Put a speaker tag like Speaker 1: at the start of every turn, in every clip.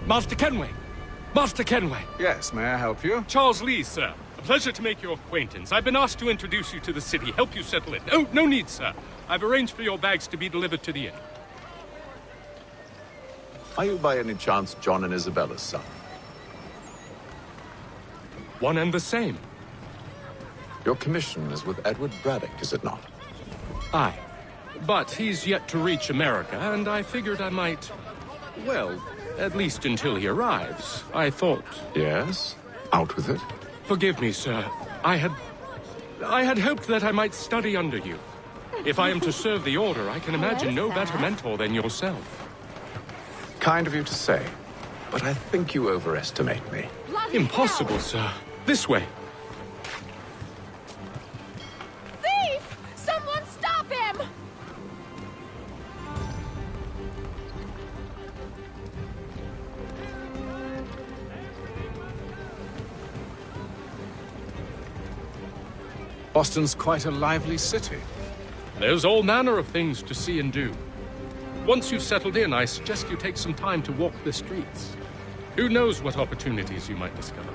Speaker 1: Master Kenway! Master Kenway!
Speaker 2: Yes, may I help you?
Speaker 1: Charles Lee, sir. A pleasure to make your acquaintance. I've been asked to introduce you to the city, help you settle in. Oh, no need, sir. I've arranged for your bags to be delivered to the inn.
Speaker 3: Are you by any chance John and Isabella's son?
Speaker 1: One and the same.
Speaker 3: Your commission is with Edward Braddock, is it not?
Speaker 1: Aye. But he's yet to reach America, and I figured I might... Well, at least until he arrives, I thought...
Speaker 3: Yes? Out with it.
Speaker 1: Forgive me, sir. I had hoped that I might study under you. If I am to serve the Order, I can imagine no better mentor than yourself.
Speaker 3: Kind of you to say, but I think you overestimate me.
Speaker 1: Impossible, sir. This way.
Speaker 4: Thief! Someone stop him!
Speaker 2: Boston's quite a lively city.
Speaker 1: There's all manner of things to see and do. Once you've settled in, I suggest you take some time to walk the streets. Who knows what opportunities you might discover.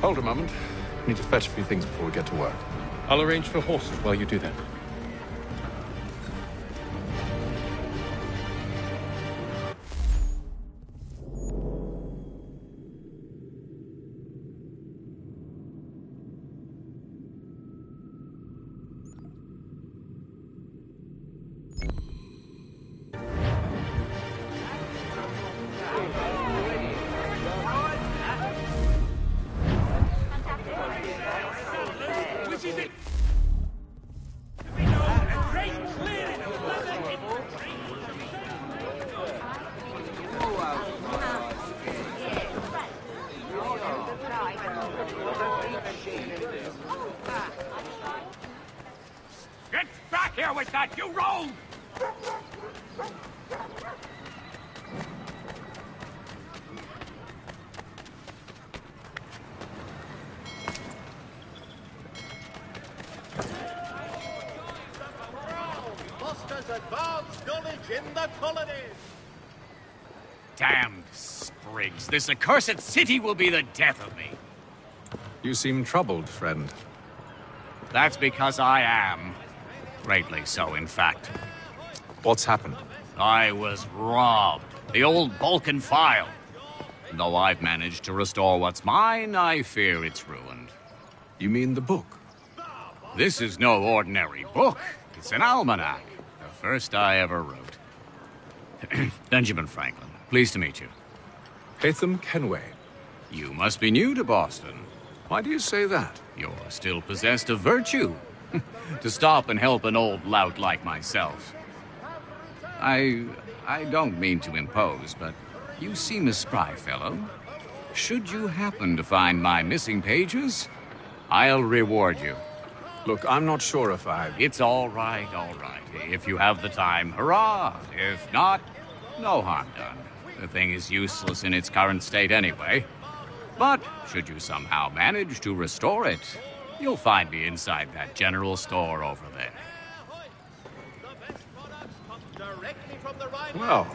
Speaker 3: Hold a moment. Need to fetch a few things before we get to work.
Speaker 1: I'll arrange for horses while you do that.
Speaker 5: Get back here with that, you rogue!
Speaker 6: Fosters advanced knowledge in the colonies.
Speaker 5: Damned sprigs. This accursed city will be the death of me.
Speaker 2: You seem troubled, friend.
Speaker 5: That's because I am. Greatly so, in fact.
Speaker 2: What's happened?
Speaker 5: I was robbed. The old Balkan file. And though I've managed to restore what's mine, I fear it's ruined.
Speaker 2: You mean the book?
Speaker 5: This is no ordinary book. It's an almanac. The first I ever wrote. Benjamin Franklin, pleased to meet you.
Speaker 2: Haytham Kenway.
Speaker 5: You must be new to Boston.
Speaker 2: Why do you say that?
Speaker 5: You're still possessed of virtue. To stop and help an old lout like myself. I don't mean to impose, but you seem a spry fellow. Should you happen to find my missing pages, I'll reward you.
Speaker 2: Look, I'm not sure if
Speaker 5: It's all right, all right. If you have the time, hurrah! If not, no harm done. The thing is useless in its current state anyway. But should you somehow manage to restore it, you'll find me inside that general store over there.
Speaker 2: Well,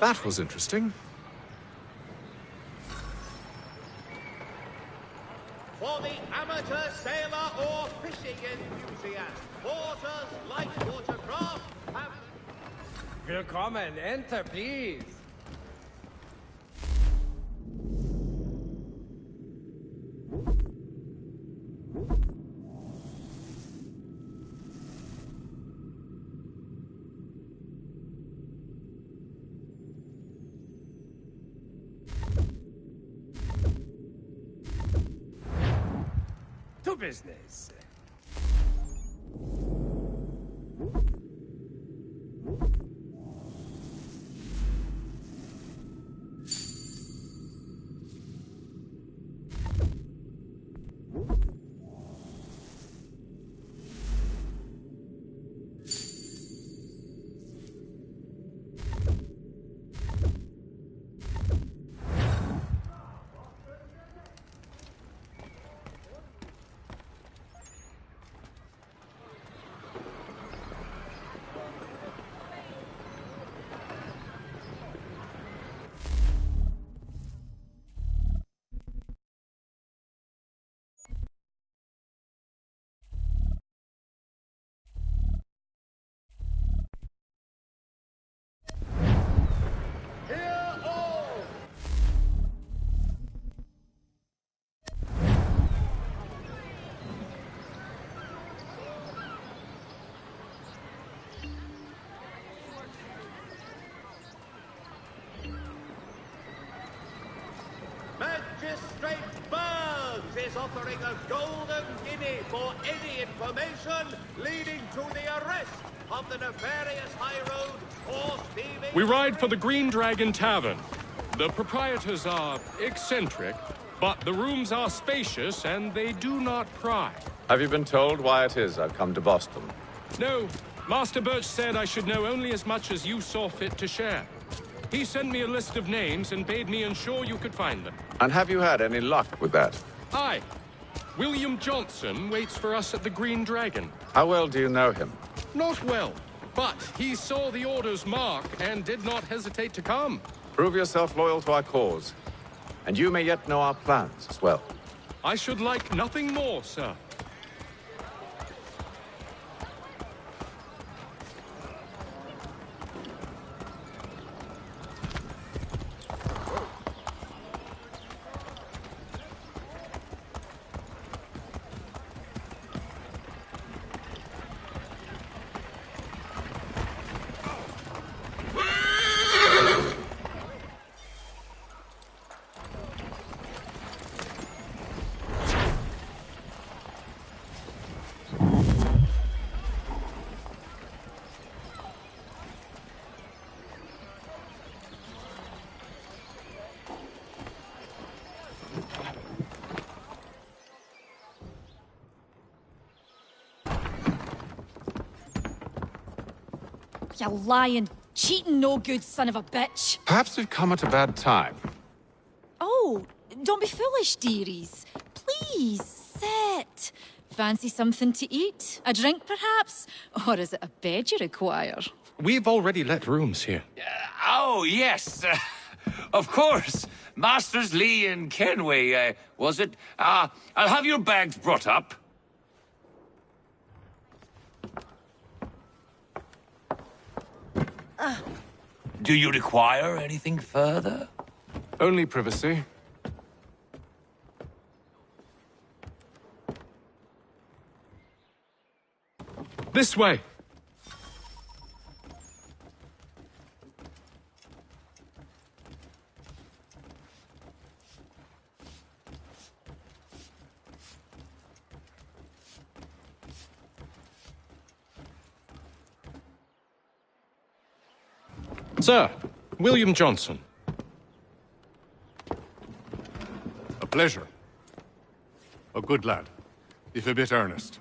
Speaker 2: that was interesting.
Speaker 6: For the amateur sailor or fishing enthusiast, Porter's light watercraft have...
Speaker 7: Willkommen, enter, please. To business.
Speaker 6: offering a golden guinea for any information leading to the arrest of the nefarious high road horse thieving.
Speaker 1: We ride for the Green Dragon Tavern. The proprietors are eccentric, but the rooms are spacious and they do not pry.
Speaker 3: Have you been told why it is I've come to Boston?
Speaker 1: No, Master Birch said I should know only as much as you saw fit to share. He sent me a list of names and bade me ensure you could find them.
Speaker 3: And have you had any luck with that?
Speaker 1: Aye. William Johnson waits for us at the Green Dragon.
Speaker 3: How well do you know him?
Speaker 1: Not well, but he saw the order's mark and did not hesitate to come.
Speaker 3: Prove yourself loyal to our cause, and you may yet know our plans as well.
Speaker 1: I should like nothing more, sir.
Speaker 4: You lying, cheating, no good son of a bitch.
Speaker 3: Perhaps we've come at a bad time.
Speaker 4: Oh, don't be foolish, dearies. Please, sit. Fancy something to eat? A drink, perhaps? Or is it a bed you require?
Speaker 1: We've already let rooms here.
Speaker 5: Oh, yes. Of course. Masters Lee and Kenway, was it? I'll have your bags brought up. Do you require anything further?
Speaker 3: Only privacy.
Speaker 1: This way. Sir, William Johnson.
Speaker 8: A pleasure. A good lad, if a bit earnest.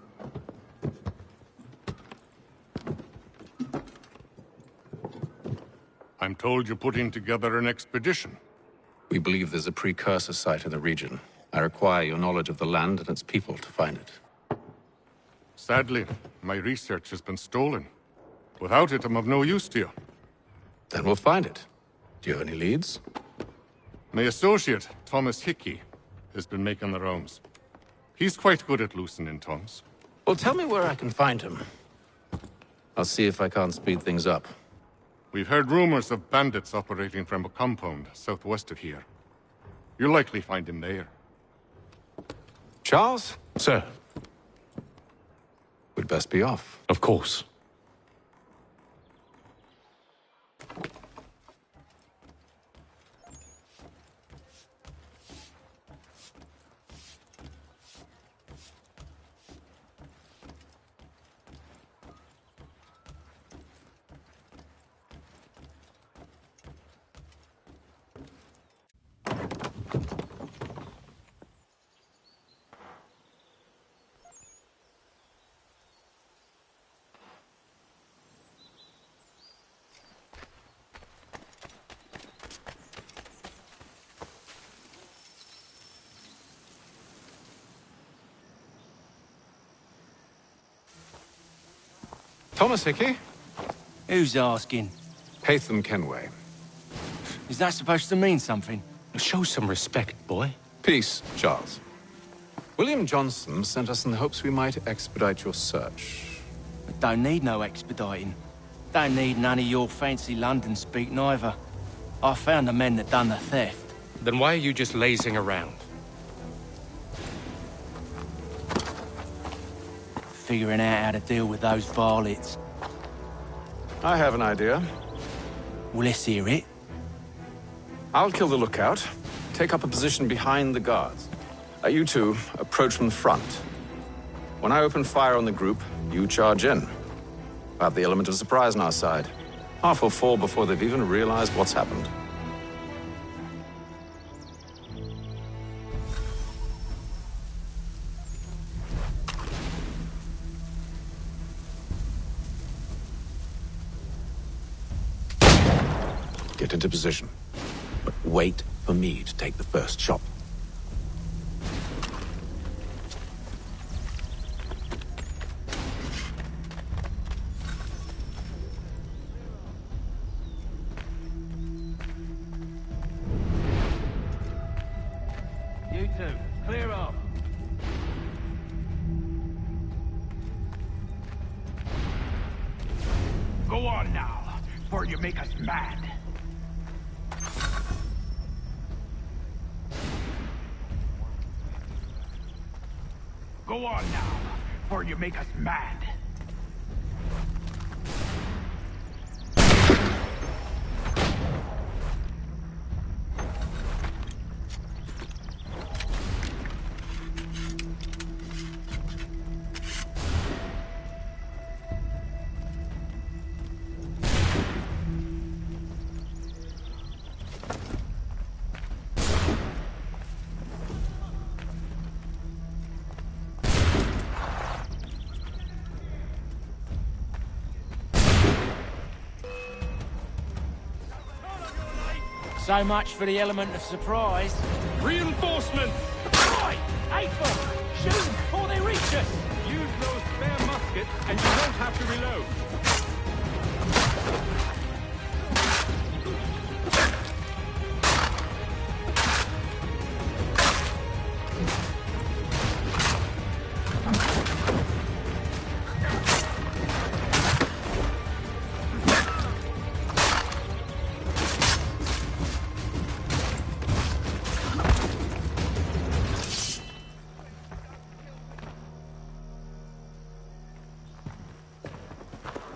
Speaker 8: I'm told you're putting together an expedition.
Speaker 3: We believe there's a precursor site in the region. I require your knowledge of the land and its people to find it.
Speaker 8: Sadly, my research has been stolen. Without it, I'm of no use to you.
Speaker 3: Then we'll find it. Do you have any leads?
Speaker 8: My associate, Thomas Hickey, has been making the rounds. He's quite good at loosening tongues.
Speaker 3: Well, tell me where I can find him. I'll see if I can't speed things up.
Speaker 8: We've heard rumors of bandits operating from a compound southwest of here. You'll likely find him there.
Speaker 3: Charles?
Speaker 1: Sir.
Speaker 3: We'd best be off.
Speaker 1: Of course.
Speaker 3: Thomas Hickey?
Speaker 9: Who's asking?
Speaker 3: Haytham Kenway.
Speaker 9: Is that supposed to mean something?
Speaker 1: Show some respect, boy.
Speaker 3: Peace, Charles. William Johnson sent us in the hopes we might expedite your search.
Speaker 9: Don't need no expediting. Don't need none of your fancy London speak neither. I found the men that done the theft.
Speaker 1: Then why are you just lazing around?
Speaker 9: Figuring out how to deal with those varlets.
Speaker 3: I have an idea.
Speaker 9: Well, let's hear it.
Speaker 3: I'll kill the lookout, take up a position behind the guards.
Speaker 2: You two, approach from the front. When I open fire on the group, you charge in. We'll have the element of surprise on our side. Half will fall before they've even realized what's happened. Get into position. But wait for me to take the first shot.
Speaker 9: You two, clear up.
Speaker 10: Go on now, before you make us mad. Go on now, before you make us mad.
Speaker 9: So much for the element of surprise.
Speaker 1: Reinforcements!
Speaker 9: Right! April! Shoot before they reach us!
Speaker 1: Use those spare muskets, and you won't have to reload.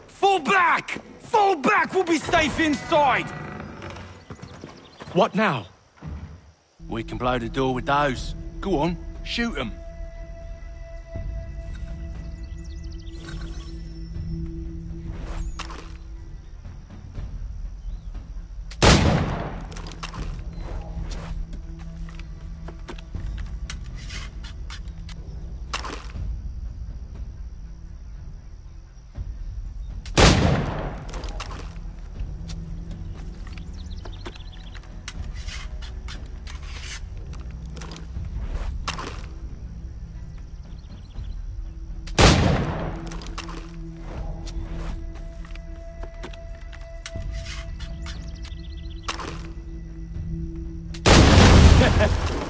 Speaker 9: Fall back! Fall back! We'll be safe inside!
Speaker 1: What now?
Speaker 9: We can blow the door with those. Go on, shoot them.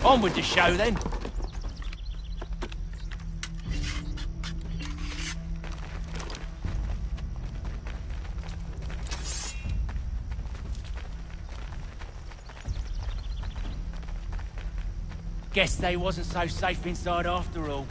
Speaker 9: On with the show, then. Guess they wasn't so safe inside after all.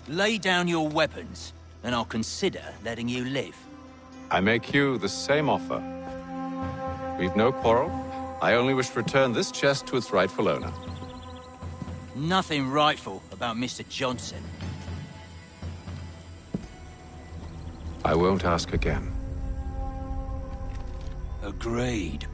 Speaker 11: Lay down your weapons, and I'll consider letting you live.
Speaker 2: I make you the same offer. We've no quarrel. I only wish to return this chest to its rightful owner.
Speaker 11: Nothing rightful about Mr. Johnson.
Speaker 2: I won't ask again.
Speaker 11: Agreed.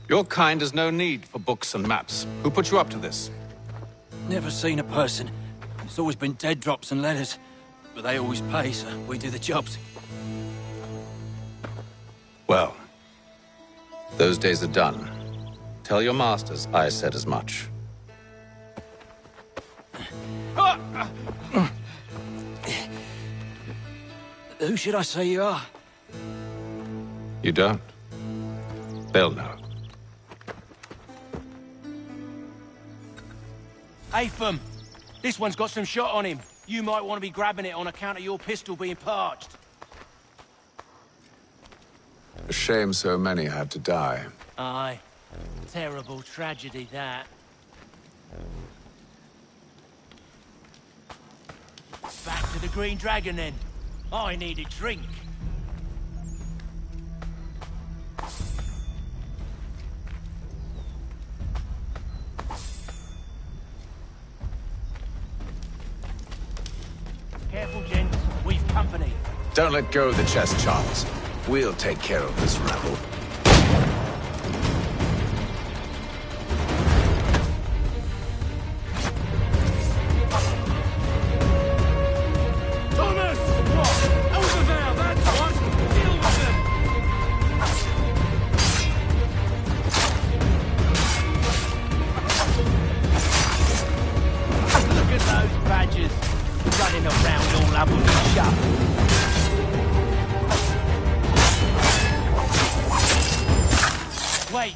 Speaker 2: Your kind has no need for books and maps. Who put you up to this?
Speaker 11: Never seen a person. It's always been dead drops and letters. But they always pay, so we do the jobs.
Speaker 2: Well, those days are done. Tell your masters I said as much.
Speaker 11: Who should I say you are?
Speaker 3: You don't? They'll know.
Speaker 9: Atham, this one's got some shot on him. You might want to be grabbing it on account of your pistol being parched.
Speaker 2: A shame so many had to die.
Speaker 9: Aye. Terrible tragedy, that. Back to the Green Dragon, then. I need a drink. Careful, gents. We've company.
Speaker 2: Don't let go of the chest, Charles. We'll take care of this rabble.
Speaker 7: Thomas! What? Over there, that's what! Deal with them!
Speaker 9: Look at those badgers. Running around all up on the shop. Wait,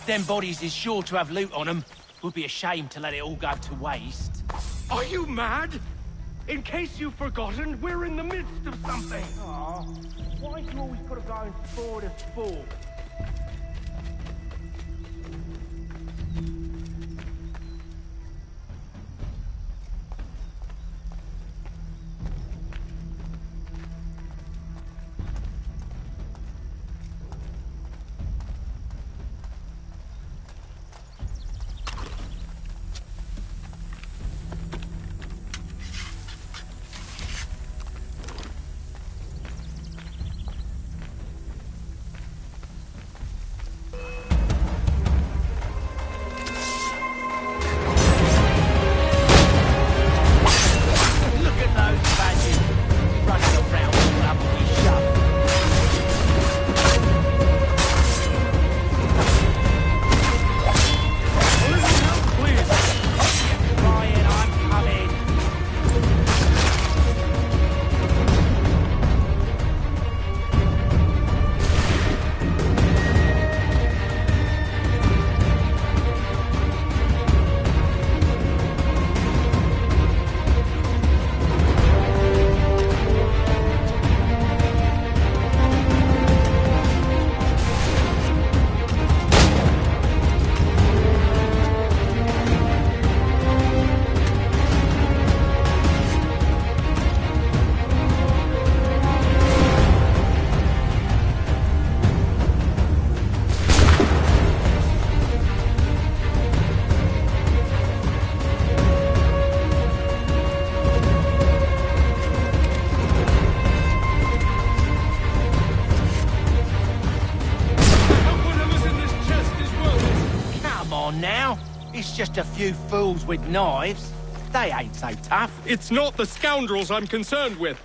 Speaker 9: them bodies is sure to have loot on them. Would be a shame to let it all go to waste.
Speaker 10: Are you mad? In case you've forgotten, we're in the midst of something.
Speaker 9: Aw, why you always gotta go and spoil the sport? It's just a few fools with knives. They ain't so tough.
Speaker 1: It's not the scoundrels I'm concerned with.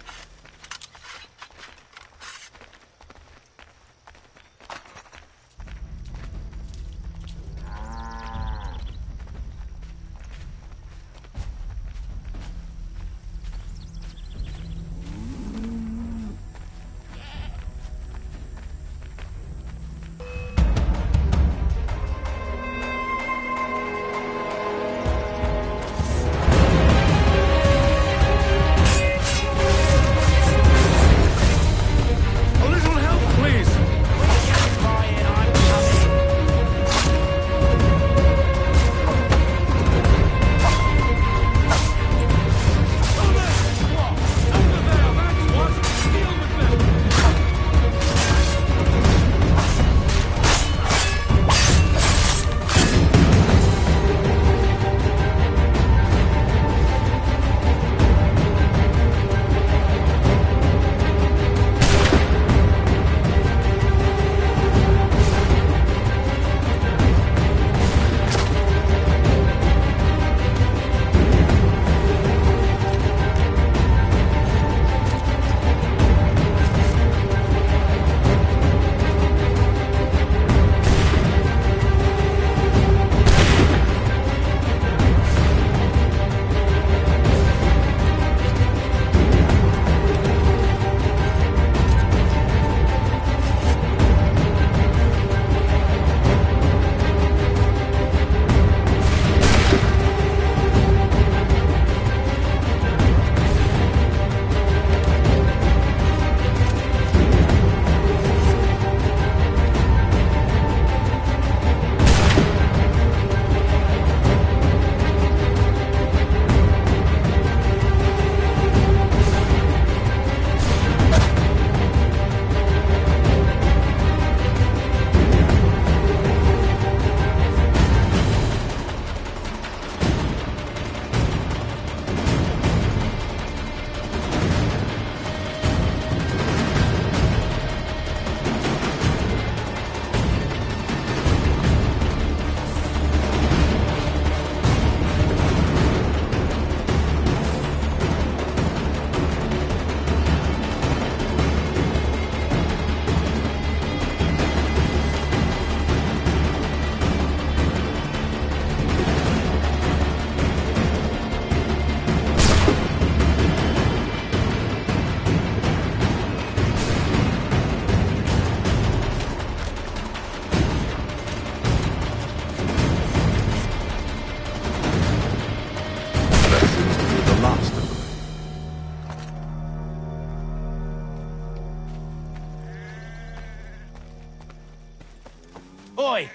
Speaker 9: Oi!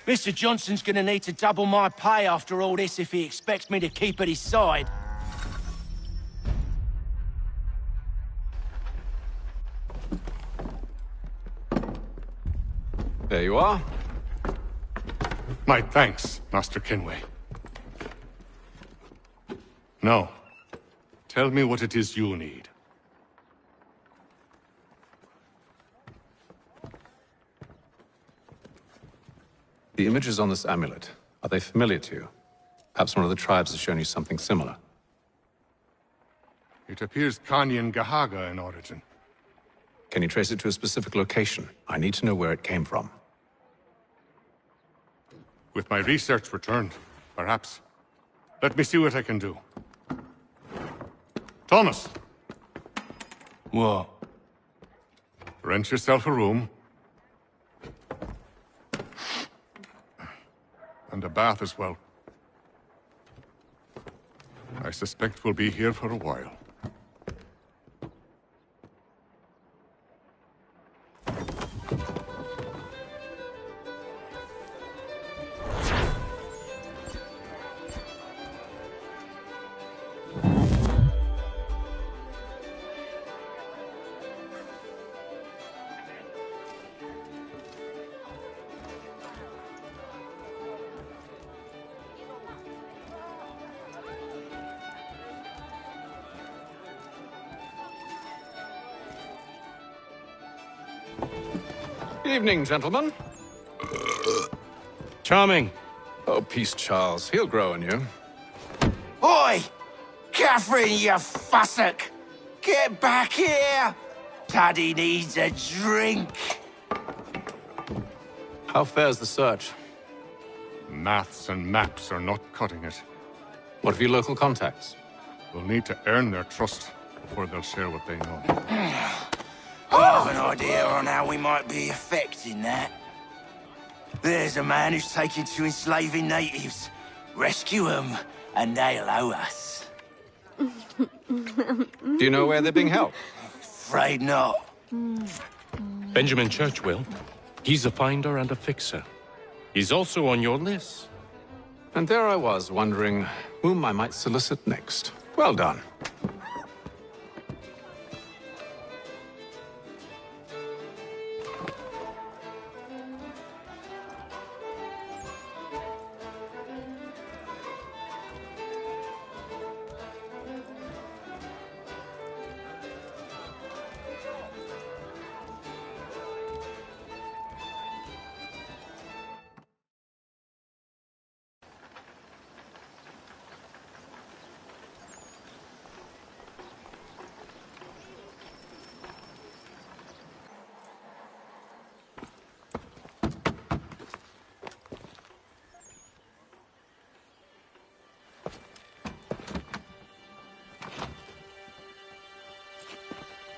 Speaker 9: Mr. Johnson's gonna need to double my pay after all this if he expects me to keep at his side.
Speaker 2: There you are.
Speaker 8: My thanks, Master Kenway. Now, tell me what it is you need.
Speaker 3: The images on this amulet, are they familiar to you? Perhaps one of the tribes has shown you something similar.
Speaker 8: It appears Kanyan Gahaga in origin.
Speaker 3: Can you trace it to a specific location? I need to know where it came from.
Speaker 8: With my research returned, perhaps. Let me see what I can do. Thomas!
Speaker 9: What?
Speaker 8: Rent yourself a room. And a bath as well. I suspect we'll be here for a while.
Speaker 3: Evening, gentlemen.
Speaker 1: Charming.
Speaker 3: Oh, peace, Charles. He'll grow on you.
Speaker 9: Oi! Catherine, you fussock! Get back here! Paddy needs a drink.
Speaker 3: How fares the search?
Speaker 8: Maths and maps are not cutting it.
Speaker 3: What of your local contacts?
Speaker 8: We'll need to earn their trust before they'll share what they know.
Speaker 9: I have an idea on how we might be affecting that. There's a man who's taken to enslaving natives. Rescue them, and they'll owe us.
Speaker 3: Do you know where they're being held?
Speaker 9: Afraid not.
Speaker 1: Benjamin Churchwill. He's a finder and a fixer. He's also on your list.
Speaker 3: And there I was, wondering whom I might solicit next. Well done.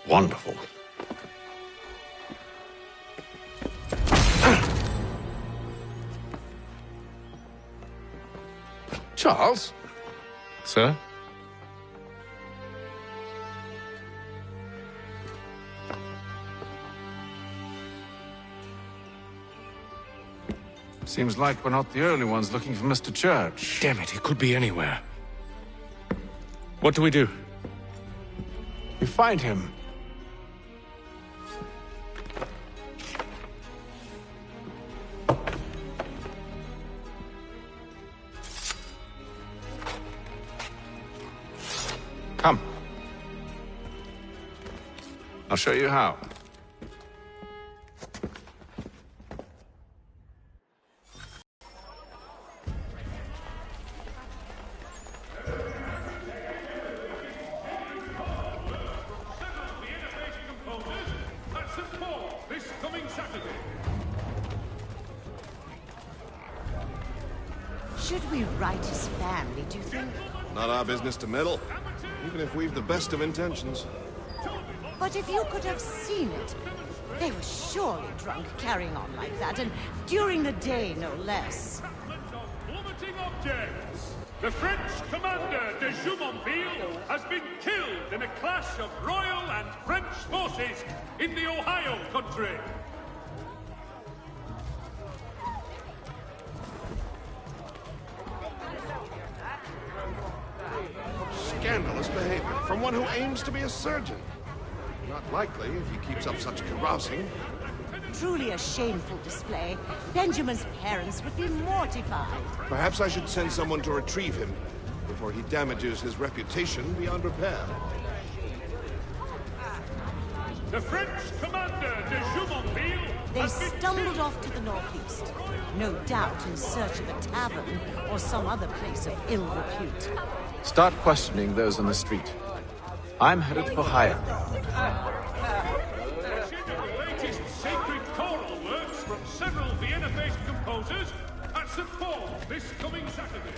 Speaker 3: Wonderful. Charles?
Speaker 1: Sir?
Speaker 3: Seems like we're not the only ones looking for Mr. Church.
Speaker 1: Damn it, he could be anywhere. What do we do?
Speaker 3: We find him. Come. I'll show you how.
Speaker 12: Should we write his family, do you think?
Speaker 13: Not our business to meddle, even if we've the best of intentions.
Speaker 12: But if you could have seen it, they were surely drunk carrying on like that, and during the day, no less.
Speaker 7: Plummeting objects! The French commander de Jumonville has been killed in a clash of Royal and French forces in the Ohio country.
Speaker 13: behavior from one who aims to be a surgeon. Not likely if he keeps up such carousing.
Speaker 12: Truly a shameful display. Benjamin's parents would be mortified.
Speaker 13: Perhaps I should send someone to retrieve him before he damages his reputation beyond repair.
Speaker 7: The French commander de Jumonville
Speaker 12: They stumbled off to the northeast, no doubt in search of a tavern or some other place of ill repute.
Speaker 2: Start questioning those on the street. I'm headed for higher ground.
Speaker 7: The latest sacred choral works from several Vienna-based composers at St. Paul this coming Saturday.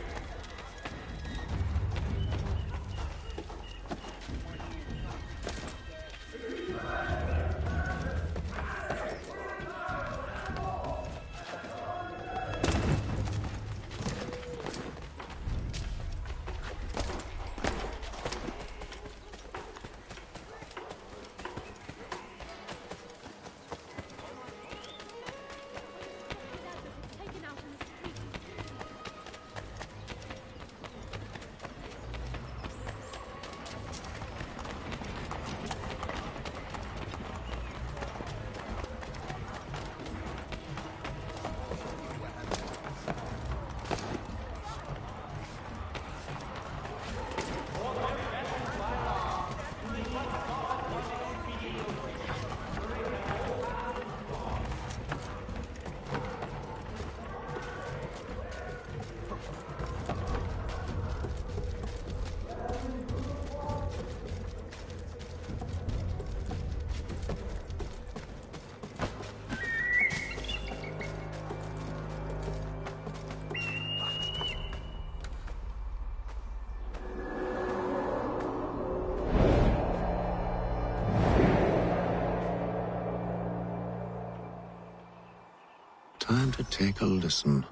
Speaker 3: Time to take a listen.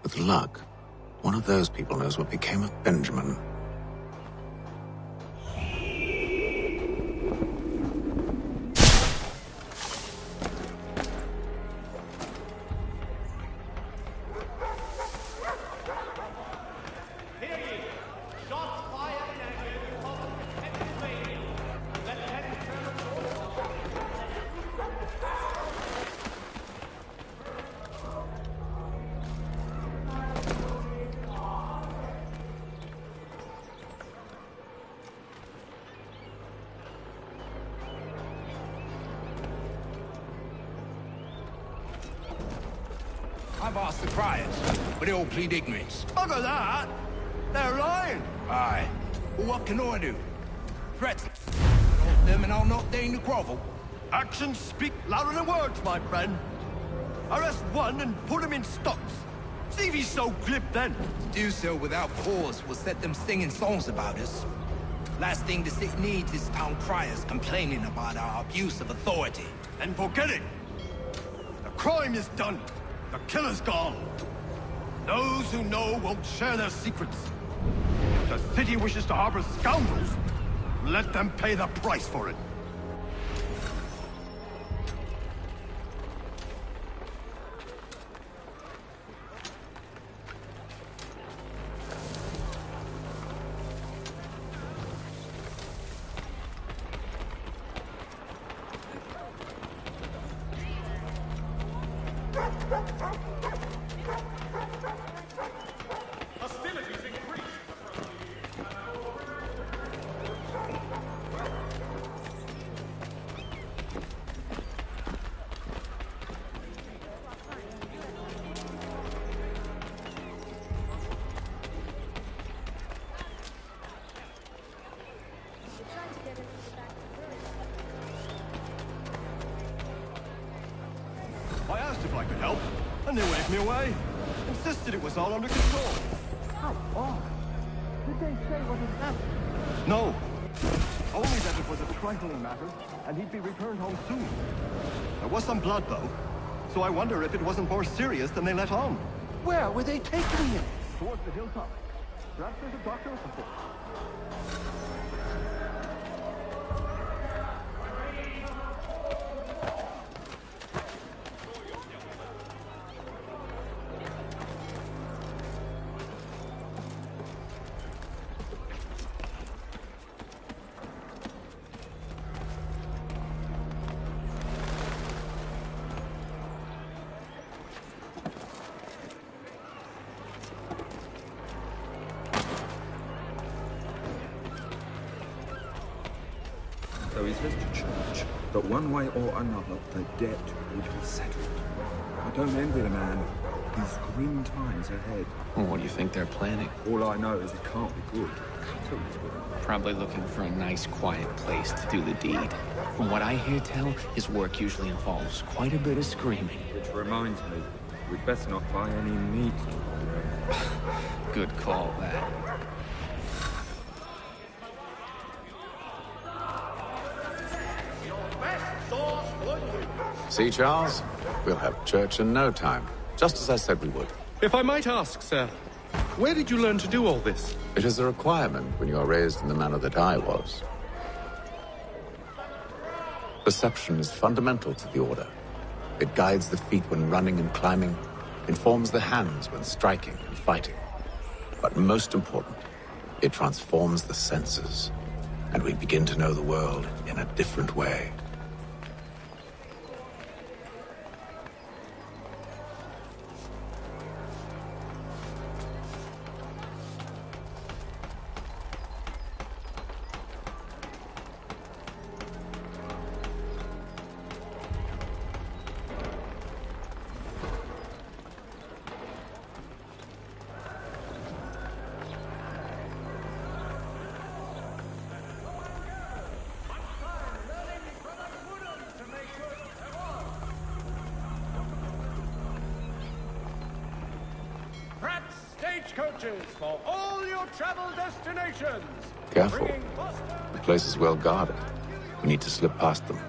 Speaker 3: With luck, one of those people knows what became of Benjamin.
Speaker 10: I've asked the criers, but they all plead ignorance.
Speaker 9: Bugger that! They're lying!
Speaker 10: Aye. Well, what can I do? Threats off them and I'll not deign to grovel.
Speaker 9: Actions speak louder than words, my friend. Arrest one and put him in stocks. See if he's so glib then.
Speaker 10: To do so without cause will set them singing songs about us. Last thing the city needs is town criers complaining about our abuse of authority.
Speaker 9: And forget it! The crime is done. The killer's gone. Those who know won't share their secrets. If the city wishes to harbor scoundrels, let them pay the price for it.
Speaker 7: Hostilities increase.
Speaker 9: I asked if I could help, and they waved me away. Insisted it was all under control. How odd. Did they say what had happened? No. Only that it was a trifling matter, and he'd be returned home soon. There was some blood, though, so I wonder if it wasn't more serious than they let on. Where were they taking him? Towards the hilltop. Perhaps there's a doctor or something.
Speaker 14: visitors to church, but one way or another, the debt would be settled. I don't envy the man. These grim times ahead.
Speaker 3: Well, what do you think they're planning?
Speaker 14: All I know is it can't be good. Cutlery's with him.
Speaker 15: Probably looking for a nice, quiet place to do the deed. From what I hear tell, his work usually involves quite a bit of screaming.
Speaker 14: Which reminds me, we'd best not buy any meat tomorrow.
Speaker 15: Good call, that.
Speaker 2: See, Charles? We'll have church in no time. Just as I said we would.
Speaker 1: If I might ask, sir, where did you learn to do all this?
Speaker 2: It is a requirement when you are raised in the manner that I was. Perception is fundamental to the Order. It guides the feet when running and climbing, informs the hands when striking and fighting. But most important, it transforms the senses, and we begin to know the world in a different way.
Speaker 6: Stagecoaches for all your travel destinations.
Speaker 2: Careful. The place is well guarded. We need to slip past them.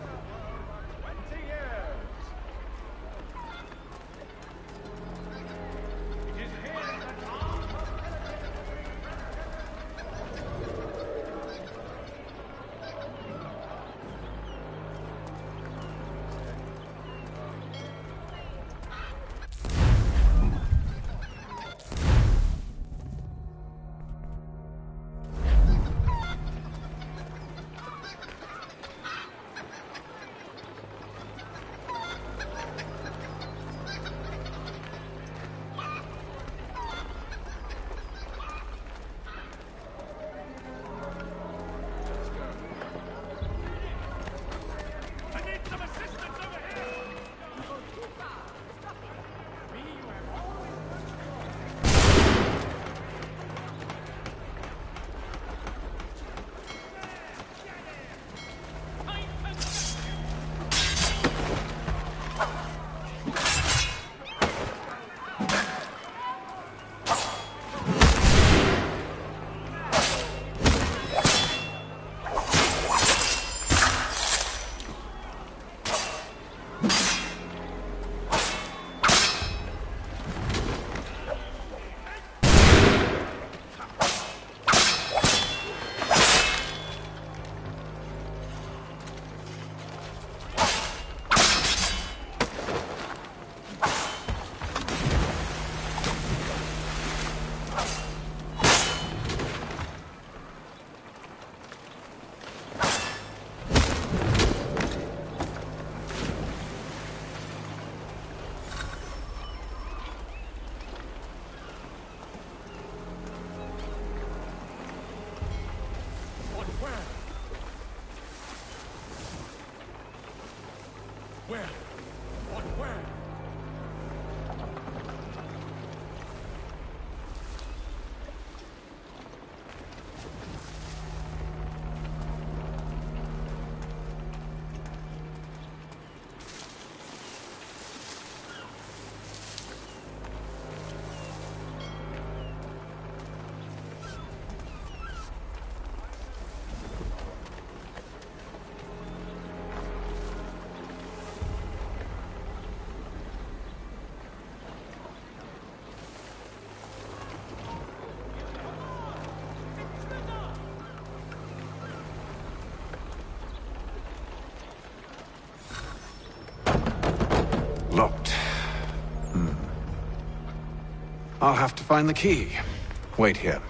Speaker 2: Locked. I'll have to find the key. Wait here.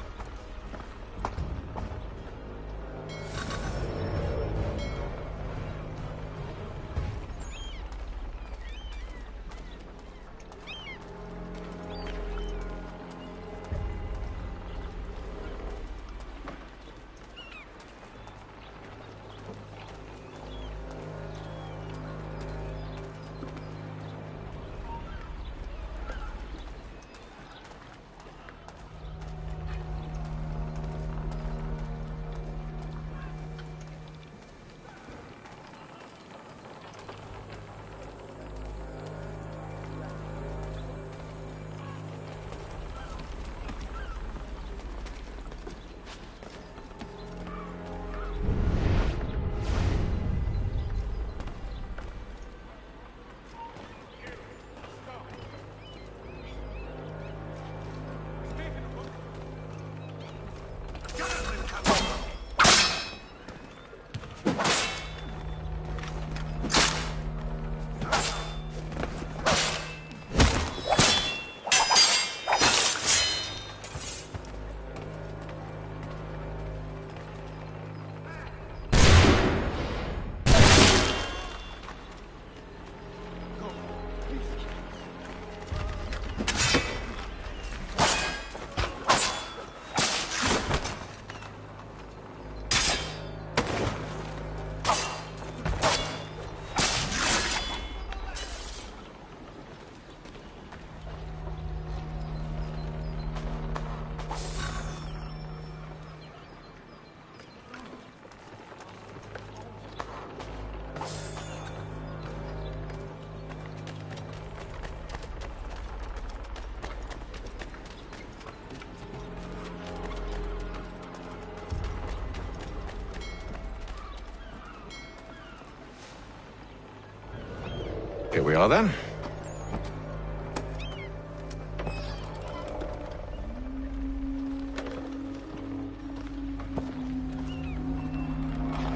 Speaker 3: Here we are then.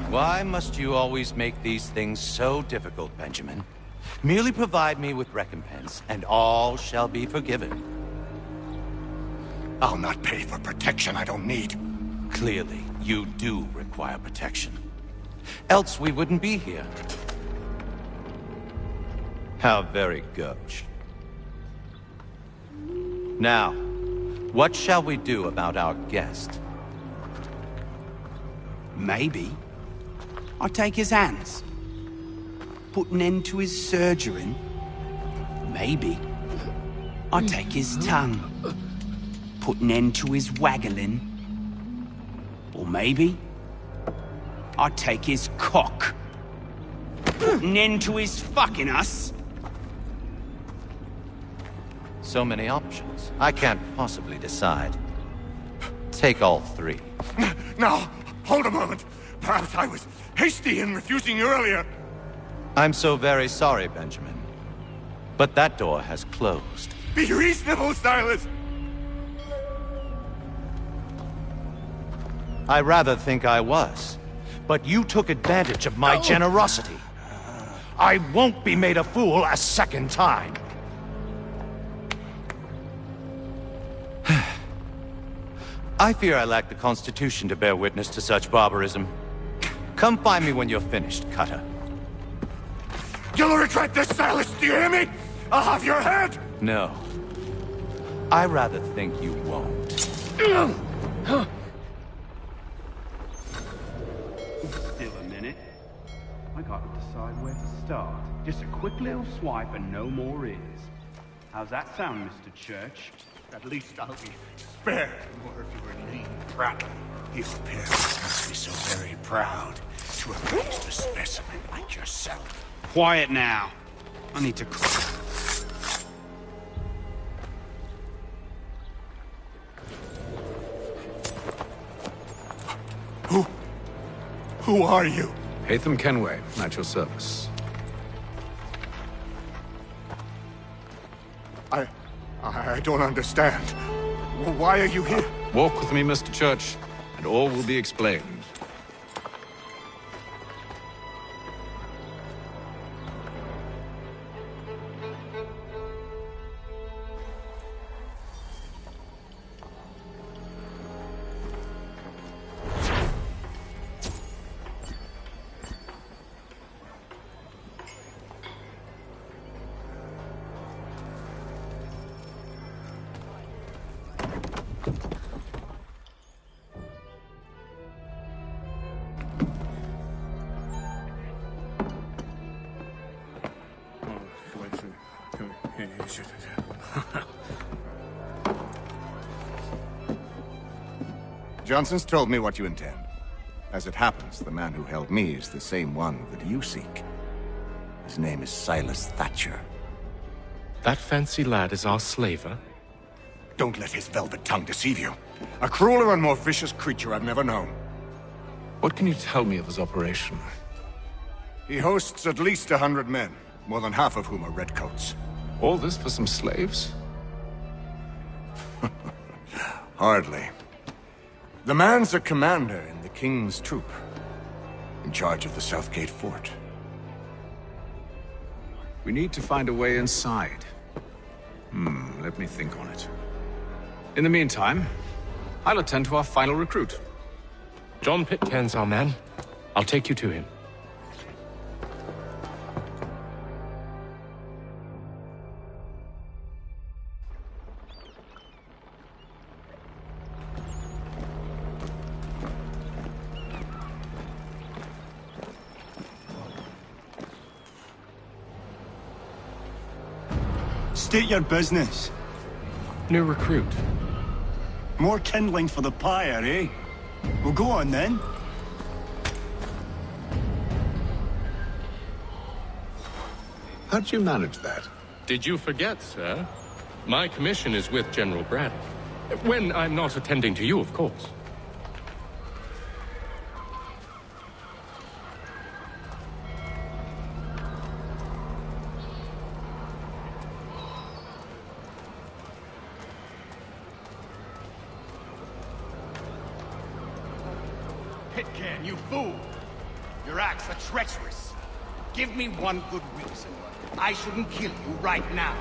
Speaker 16: Why must you always make these things so difficult, Benjamin? Merely provide me with recompense, and all shall be forgiven.
Speaker 13: I'll not pay for protection I don't need.
Speaker 16: Clearly, you do require protection. Else we wouldn't be here. How very gauche. Now, what shall we do about our guest?
Speaker 17: Maybe I'll take his hands. Put an end to his surgering. Maybe I'll take his tongue. Put an end to his waggling. Or maybe I'll take his cock. Put an end to his fucking us.
Speaker 16: So many options. I can't possibly decide. Take all three.
Speaker 13: Now, hold a moment. Perhaps I was hasty in refusing you earlier.
Speaker 16: I'm so very sorry, Benjamin. But that door has closed.
Speaker 13: Be reasonable, Silas!
Speaker 16: I rather think I was. But you took advantage of my generosity. I won't be made a fool a second time. I fear I lack the constitution to bear witness to such barbarism. Come find me when you're finished, Cutter.
Speaker 13: You'll regret this, Silas, do you hear me? I'll have your head!
Speaker 16: No. I rather think you won't.
Speaker 17: Still a minute. I gotta decide where to start. Just a quick little swipe and no more is. How's that sound, Mr. Church?
Speaker 13: At least I'll be spared more if you were lean, prattling. Your parents must be so very proud to have raised a specimen like yourself.
Speaker 17: Quiet now. I need to...
Speaker 13: Who are you?
Speaker 3: Haytham Kenway, at your service.
Speaker 13: I don't understand. Why are you here?
Speaker 3: Walk with me, Mr. Church, and all will be explained.
Speaker 13: Johnson's told me what you intend. As it happens, the man who held me is the same one that you seek. His name is Silas Thatcher.
Speaker 1: That fancy lad is our slaver?
Speaker 13: Don't let his velvet tongue deceive you. A crueler and more vicious creature I've never known.
Speaker 3: What can you tell me of his operation?
Speaker 13: He hosts at least 100 men, more than half of whom are redcoats.
Speaker 3: All this for some slaves?
Speaker 13: Hardly. The man's a commander in the King's troop, in charge of the Southgate Fort.
Speaker 3: We need to find a way inside. Let me think on it. In the meantime, I'll attend to our final recruit.
Speaker 1: John Pitcairn's our man. I'll take you to him.
Speaker 18: State your business.
Speaker 1: New recruit.
Speaker 18: More kindling for the pyre, eh? Well, go on then.
Speaker 3: How did you manage that?
Speaker 1: Did you forget, sir? My commission is with General Braddock. When I'm not attending to you, of course.
Speaker 19: Pitcairn, you fool! Your acts are treacherous. Give me one good reason I shouldn't kill you right now.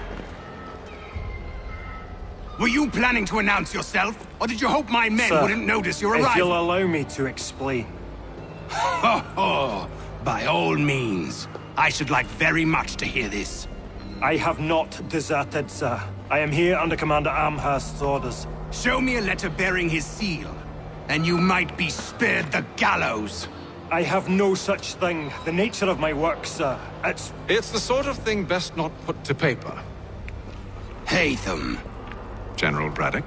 Speaker 19: Were you planning to announce yourself, or did you hope my men
Speaker 20: Sir,
Speaker 19: wouldn't notice your arrival?
Speaker 20: if you'll allow me to explain.
Speaker 19: Ho ho! By all means. I should like very much to hear this.
Speaker 20: I have not deserted, sir. I am here under Commander Amherst's orders.
Speaker 19: Show me a letter bearing his seal, and you might be spared the gallows.
Speaker 20: I have no such thing. The nature of my work, sir,
Speaker 3: It's the sort of thing best not put to paper.
Speaker 19: Haytham.
Speaker 3: General Braddock?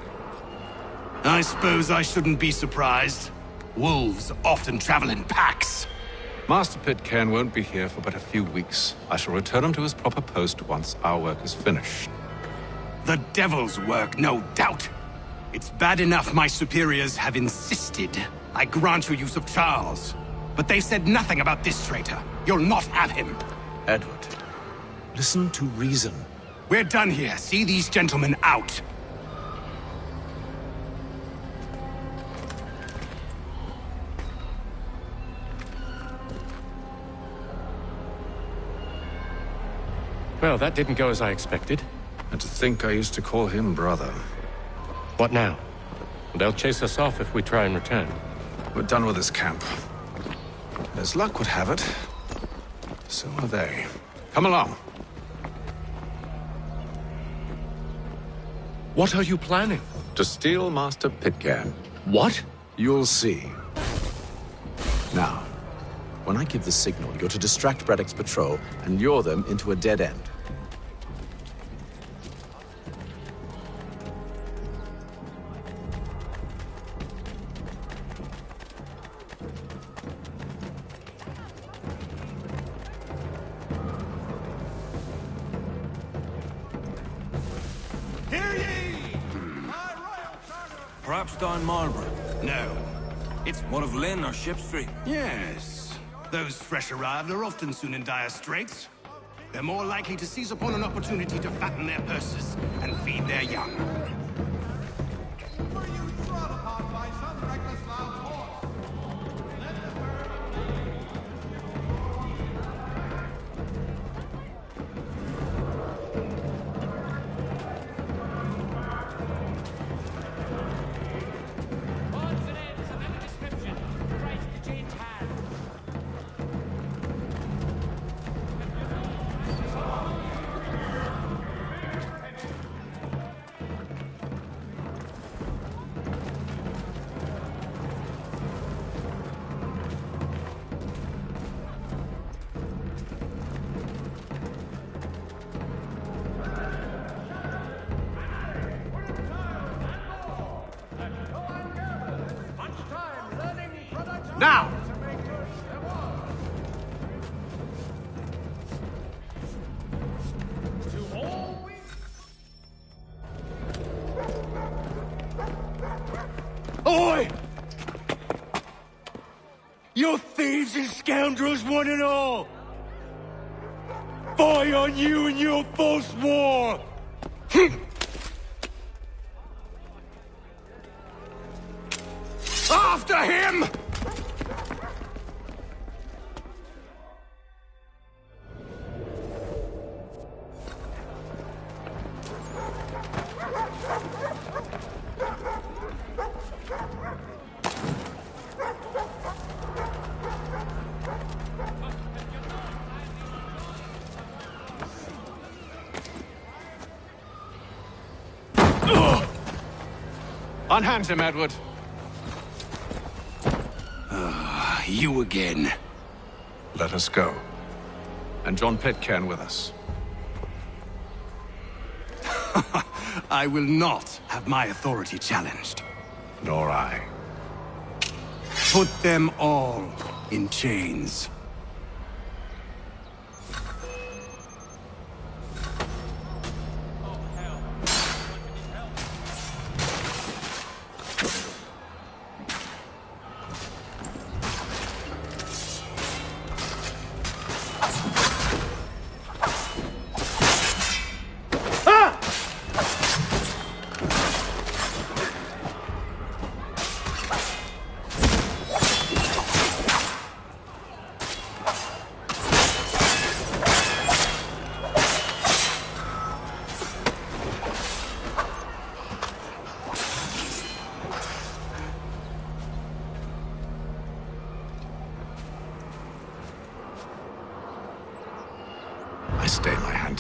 Speaker 19: I suppose I shouldn't be surprised. Wolves often travel in packs.
Speaker 3: Master Pitcairn won't be here for but a few weeks. I shall return him to his proper post once our work is finished.
Speaker 19: The devil's work, no doubt. It's bad enough my superiors have insisted I grant you use of Charles. But they said nothing about this traitor. You'll not have him.
Speaker 3: Edward, listen to reason.
Speaker 19: We're done here. See these gentlemen out.
Speaker 1: Well, that didn't go as I expected.
Speaker 3: And to think I used to call him brother.
Speaker 1: What now? They'll chase us off if we try and return.
Speaker 3: We're done with this camp. As luck would have it, so are they. Come along.
Speaker 1: What are you planning?
Speaker 2: To steal Master Pitcairn.
Speaker 1: What?
Speaker 2: You'll see. Now, when I give the signal, you're to distract Braddock's patrol and lure them into a dead end.
Speaker 11: Perhaps down Marlborough.
Speaker 19: No.
Speaker 11: It's one of Lynn or Ship Street.
Speaker 19: Yes. Those fresh arrived are often soon in dire straits. They're more likely to seize upon an opportunity to fatten their purses and feed their young. Now!
Speaker 13: Oi! You thieves and scoundrels, one and all! Fie on you and your false war!
Speaker 19: After him!
Speaker 3: Unhand him, Edward.
Speaker 19: You again.
Speaker 3: Let us go. And John Pitcairn with us.
Speaker 19: I will not have my authority challenged.
Speaker 3: Nor I.
Speaker 19: Put them all in chains.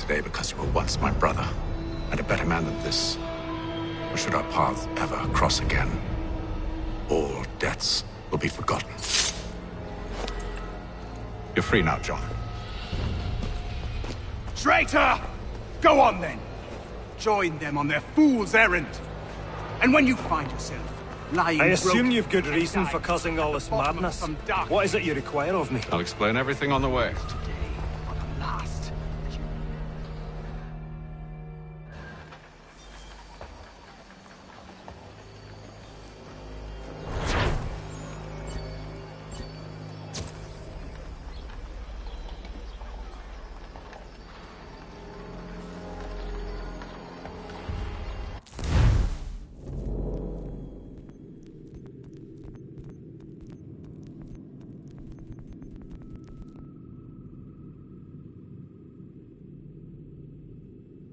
Speaker 2: today because you were once my brother, and a better man than this. Or should our paths ever cross again, all debts will be forgotten. You're free now, John.
Speaker 19: Traitor! Go on then! Join them on their fool's errand! And when you find yourself lying
Speaker 20: I assume
Speaker 19: broken
Speaker 20: you've good reason for causing all this madness. What is it you require of me?
Speaker 3: I'll explain everything on the way.
Speaker 19: last.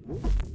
Speaker 2: Whoop.